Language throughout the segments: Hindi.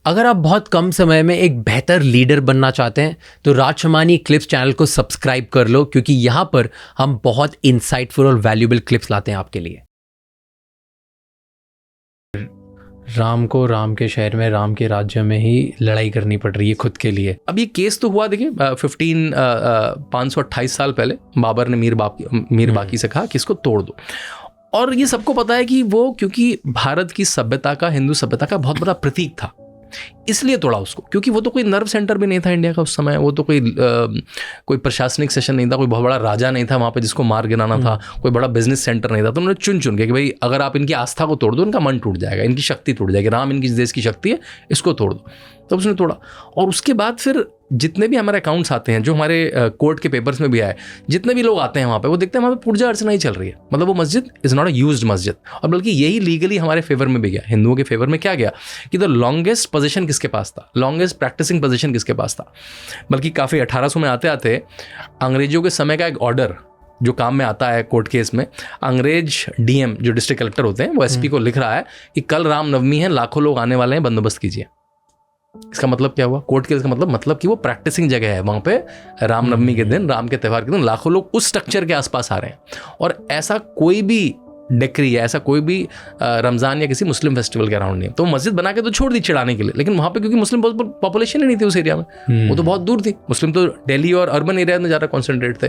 अगर आप बहुत कम समय में एक बेहतर लीडर बनना चाहते हैं तो राजशमानी क्लिप्स चैनल को सब्सक्राइब कर लो, क्योंकि यहाँ पर हम बहुत इंसाइटफुल और वैल्यूएबल क्लिप्स लाते हैं आपके लिए। राम को राम के शहर में, राम के राज्य में ही लड़ाई करनी पड़ रही है खुद के लिए। अब ये केस तो हुआ, देखिए 528 साल पहले बाबर ने मीर बाकी से कहा कि इसको तोड़ दो, और ये सबको पता है कि वो क्योंकि भारत की सभ्यता का, हिंदू सभ्यता का बहुत बड़ा प्रतीक था, इसलिए तोड़ा उसको। क्योंकि वो तो कोई नर्व सेंटर भी नहीं था इंडिया का उस समय, वो तो कोई प्रशासनिक सेशन नहीं था, कोई बहुत बड़ा राजा नहीं था वहाँ पे जिसको मार गिराना था, कोई बड़ा बिजनेस सेंटर नहीं था। तो उन्होंने चुन के कि भाई अगर आप इनकी आस्था को तोड़ दो, इनका मन टूट जाएगा, इनकी शक्ति टूट जाएगी, राम इनकी देश की शक्ति है, इसको तोड़ दो। तब उसने तोड़ा। और उसके बाद फिर जितने भी हमारे अकाउंट्स आते हैं, जो हमारे कोर्ट के पेपर्स में भी आए, जितने भी लोग आते हैं वहाँ पे, वो देखते हैं वहाँ पे पूजा अर्चना ही चल रही है। मतलब वो मस्जिद इज़ नॉट अ यूज्ड मस्जिद। और बल्कि यही लीगली हमारे फेवर में भी गया, हिंदुओं के फेवर में क्या गया कि द लॉन्गेस्ट पोजीशन किसके पास था, लॉन्गेस्ट प्रैक्टिसिंग पोजीशन किसके पास था। बल्कि काफ़ी 1800 में आते आते अंग्रेजों के समय का एक ऑर्डर जो काम में आता है कोर्ट केस में, अंग्रेज डीएम जो डिस्ट्रिक्ट कलेक्टर होते हैं वो एसपी को लिख रहा है कि कल रामनवमी है, लाखों लोग आने वाले हैं, बंदोबस्त कीजिए। इसका मतलब क्या हुआ? कोर्ट केस का मतलब कि वो प्रैक्टिसिंग जगह है, वहाँ पे रामनवमी के दिन, राम के त्यौहार के दिन लाखों लोग उस स्ट्रक्चर के आसपास आ रहे हैं। और ऐसा कोई भी डिक्री है, ऐसा कोई भी रमज़ान या किसी मुस्लिम फेस्टिवल के अराउंड नहीं है। तो मस्जिद बना के तो छोड़ दी चिढ़ाने के लिए, लेकिन वहाँ पे क्योंकि मुस्लिम पॉपुलेशन ही नहीं थी उस एरिया में, वो तो बहुत दूर थी, मुस्लिम तो दिल्ली और अर्बन एरिया में ज़्यादा कॉन्सेंट्रेट थे।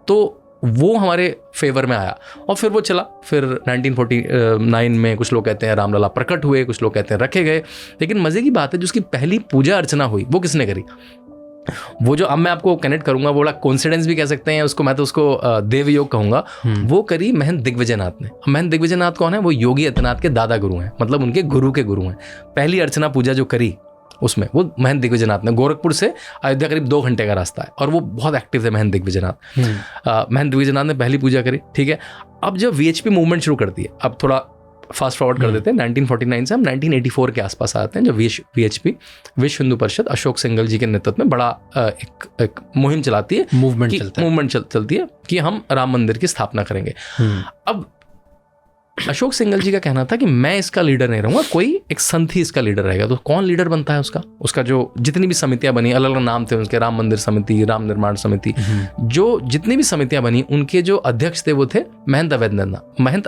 तो वो हमारे फेवर में आया और फिर वो चला। फिर 1949 में कुछ लोग कहते हैं रामलला प्रकट हुए, कुछ लोग कहते हैं रखे गए। लेकिन मज़े की बात है, जिसकी पहली पूजा अर्चना हुई वो किसने करी? वो जो अब मैं आपको कनेक्ट करूंगा, वो बड़ा कोइंसिडेंस भी कह सकते हैं उसको, मैं तो उसको देव योग कहूंगा। वो करी महंत दिग्विजयनाथ ने। महंत दिग्विजयनाथ कौन है? वो योगी आदित्यनाथ के दादा गुरु हैं, मतलब उनके गुरु के गुरु हैं। पहली अर्चना पूजा जो करी उसमें वो महंत दिग्विजयनाथ ने। गोरखपुर से अयोध्या करीब 2 घंटे का रास्ता है और वो बहुत एक्टिव थे महंत दिग्विजयनाथ। महंत दिग्विजयनाथ ने पहली पूजा करी, ठीक है। अब जब वीएचपी मूवमेंट शुरू कर दी है, अब थोड़ा फास्ट फॉरवर्ड कर देते हैं, 1949 से हम 1984 के आसपास आते हैं, जब वीएचपी विश्व हिंदू परिषद अशोक सिंघल जी के नेतृत्व में बड़ा एक मुहिम चलाती है, मूवमेंट चलती है कि हम राम मंदिर की स्थापना करेंगे। अब अशोक सिंघल जी का कहना था कि मैं इसका लीडर नहीं रहूंगा, कोई एक संत ही इसका लीडर रहेगा। तो कौन लीडर बनता है उसका जो जितनी भी समितियां बनी, अलग अलग नाम थे उसके, राम मंदिर समिति, राम निर्माण समिति, जो जितनी भी समितियां बनी उनके जो अध्यक्ष थे वो थे महंत अवैधनाथ। महंत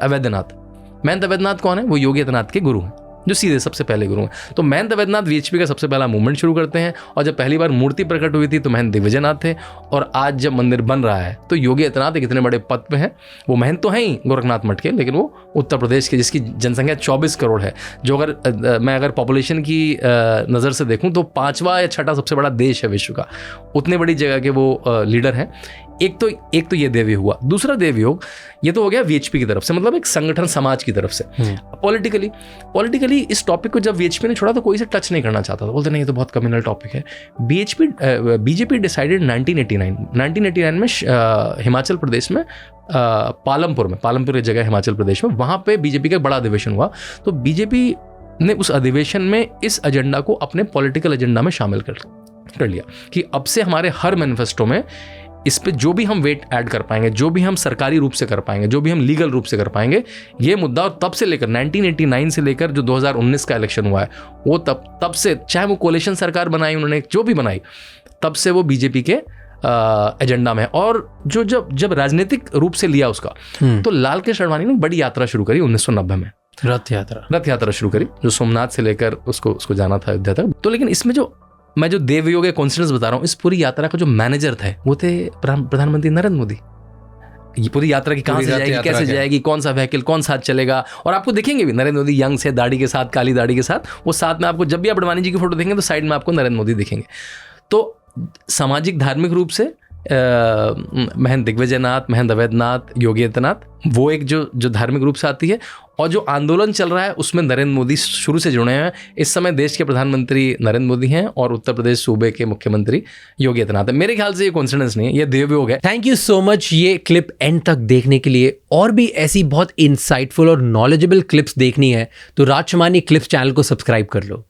अवैधनाथ कौन है? वो योगी आदित्यनाथ के गुरु हैं, जो सीधे सबसे पहले गुरु हैं। तो महंत अवैधनाथ वीएचपी का सबसे पहला मूवमेंट शुरू करते हैं। और जब पहली बार मूर्ति प्रकट हुई थी तो महंत दिग्विजयनाथ थे, और आज जब मंदिर बन रहा है तो योगी आदित्यनाथ एक इतने बड़े पद पे हैं। वो महंत तो हैं ही गोरखनाथ मठ के, लेकिन वो उत्तर प्रदेश के, जिसकी जनसंख्या 24 करोड़ है, जो अगर पॉपुलेशन की नज़र से देखूँ तो 5वां या 6वां सबसे बड़ा देश है विश्व का, उतने बड़ी जगह के वो लीडर हैं। एक तो ये देव योग हुआ। दूसरा देव योग ये तो हो गया वीएचपी की तरफ से, मतलब एक संगठन समाज की तरफ से। पॉलिटिकली इस टॉपिक को जब वीएचपी ने छोड़ा तो कोई से टच नहीं करना चाहता था, बोलते नहीं ये तो बहुत कम्युनल टॉपिक है। बीजेपी डिसाइडेड 1989 में हिमाचल प्रदेश में पालमपुर एक जगह हिमाचल प्रदेश में, वहाँ पे बीजेपी का बड़ा अधिवेशन हुआ। तो बीजेपी ने उस अधिवेशन में इस एजेंडा को अपने पॉलिटिकल एजेंडा में शामिल कर लिया कि अब से हमारे हर मैनिफेस्टो में इस पे जो भी हम वेट ऐड कर पाएंगे, जो भी हम सरकारी रूप से कर पाएंगे, जो भी हम लीगल रूप से कर पाएंगे, ये मुद्दा। और तब से लेकर 1989 से लेकर जो 2019 का इलेक्शन हुआ है, वो तब से, चाहे वो कोalition सरकार बनाई उन्होंने, जो भी बनाई, तब से वो बीजेपी के एजेंडा में है। और जो जब राजनीतिक रूप से लिया उसका, तो लाल कृष्ण आडवाणी ने बड़ी यात्रा शुरू करी 1990 में, रथ यात्रा शुरू करी, जो सोमनाथ से लेकर उसको जाना था अयोध्या तक। तो लेकिन इसमें मैं जो देव योग के कॉन्सिडेंस बता रहा हूँ, इस पूरी यात्रा का जो मैनेजर थे वो थे प्रधानमंत्री नरेंद्र मोदी। ये पूरी यात्रा की कहाँ से जाएगी, कैसे जाएगी, कौन सा व्हीकल, कौन साथ चलेगा। और आपको देखेंगे भी नरेंद्र मोदी यंग से, दाढ़ी के साथ, काली दाढ़ी के साथ, वो साथ में आपको जब भी आप अडवाणी जी की फोटो देखेंगे तो साइड में आपको नरेंद्र मोदी दिखेंगे। तो सामाजिक धार्मिक रूप से महंत दिग्विजयनाथ, महंत अवैधनाथ, योगी आदित्यनाथ, वो एक जो धार्मिक रूप से आती है। और जो आंदोलन चल रहा है उसमें नरेंद्र मोदी शुरू से जुड़े हैं। इस समय देश के प्रधानमंत्री नरेंद्र मोदी हैं और उत्तर प्रदेश सूबे के मुख्यमंत्री योगी आदित्यनाथ है। मेरे ख्याल से ये कोइंसिडेंस नहीं है, ये देवयोग है। थैंक यू सो मच ये क्लिप एंड तक देखने के लिए। और भी ऐसी बहुत इंसाइटफुल और नॉलेजेबल क्लिप्स देखनी है तो राजशमानी क्लिप्स चैनल को सब्सक्राइब कर लो।